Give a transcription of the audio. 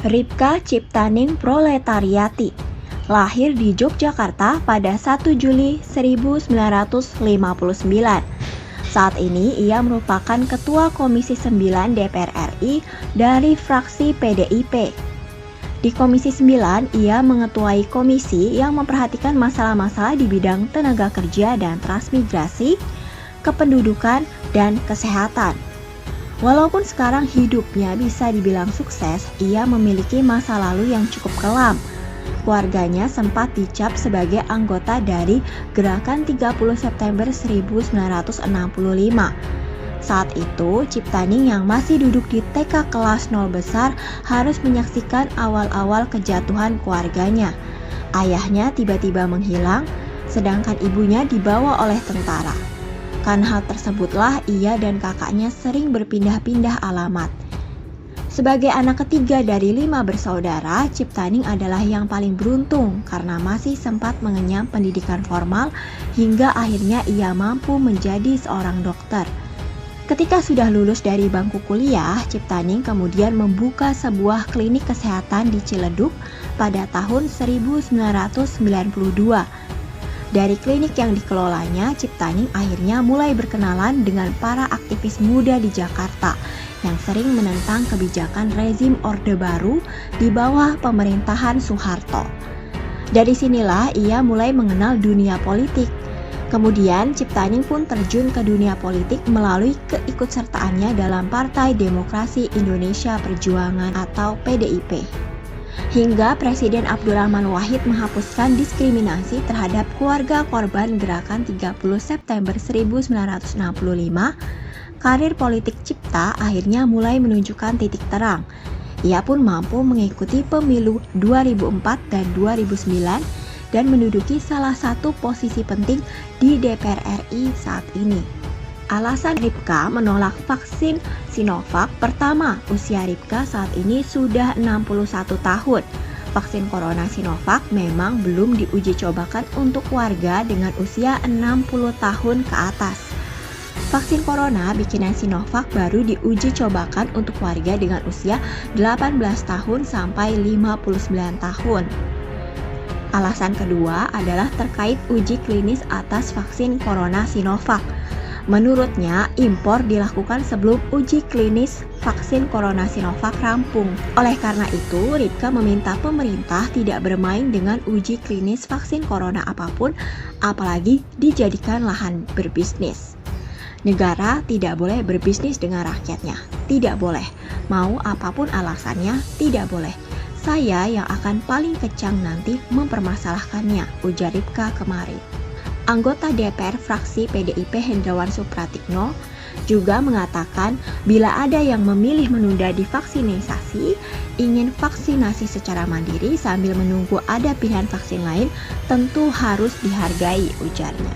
Ripka Ciptaning Proletariati lahir di Yogyakarta pada 1 Juli 1959. Saat ini ia merupakan Ketua Komisi 9 DPR RI dari fraksi PDIP. Di Komisi 9, ia mengetuai komisi yang memperhatikan masalah-masalah di bidang tenaga kerja dan transmigrasi, kependudukan, dan kesehatan. Walaupun sekarang hidupnya bisa dibilang sukses, ia memiliki masa lalu yang cukup kelam. Keluarganya sempat dicap sebagai anggota dari Gerakan 30 September 1965. Saat itu, Ciptaning yang masih duduk di TK kelas 0 besar harus menyaksikan awal-awal kejatuhan keluarganya. Ayahnya tiba-tiba menghilang, sedangkan ibunya dibawa oleh tentara. Karena hal tersebutlah ia dan kakaknya sering berpindah-pindah alamat. Sebagai anak ketiga dari 5 bersaudara, Ciptaning adalah yang paling beruntung karena masih sempat mengenyam pendidikan formal hingga akhirnya ia mampu menjadi seorang dokter. Ketika sudah lulus dari bangku kuliah, Ciptaning kemudian membuka sebuah klinik kesehatan di Ciledug pada tahun 1992. Dari klinik yang dikelolanya, Ciptaning akhirnya mulai berkenalan dengan para aktivis muda di Jakarta yang sering menentang kebijakan rezim Orde Baru di bawah pemerintahan Soeharto. Dari sinilah ia mulai mengenal dunia politik. Kemudian Ciptaning pun terjun ke dunia politik melalui keikutsertaannya dalam Partai Demokrasi Indonesia Perjuangan atau PDIP. Hingga Presiden Abdurrahman Wahid menghapuskan diskriminasi terhadap keluarga korban Gerakan 30 September 1965, karir politik Cipta akhirnya mulai menunjukkan titik terang. Ia pun mampu mengikuti pemilu 2004 dan 2009 dan menduduki salah satu posisi penting di DPR RI saat ini. Alasan Ripka menolak vaksin Sinovac: pertama, usia Ripka saat ini sudah 61 tahun. Vaksin corona Sinovac memang belum diuji cobakan untuk warga dengan usia 60 tahun ke atas. Vaksin corona bikinan Sinovac baru diuji cobakan untuk warga dengan usia 18 tahun sampai 59 tahun. Alasan kedua adalah terkait uji klinis atas vaksin corona Sinovac. Menurutnya, impor dilakukan sebelum uji klinis vaksin corona Sinovac rampung. Oleh karena itu, Ripka meminta pemerintah tidak bermain dengan uji klinis vaksin corona apapun, apalagi dijadikan lahan berbisnis. Negara tidak boleh berbisnis dengan rakyatnya, tidak boleh. Mau apapun alasannya, tidak boleh. Saya yang akan paling kencang nanti mempermasalahkannya, ujar Ripka kemarin. Anggota DPR fraksi PDIP Hendrawan Supratikno juga mengatakan bila ada yang memilih menunda divaksinasi, ingin vaksinasi secara mandiri sambil menunggu ada pilihan vaksin lain, tentu harus dihargai, ujarnya.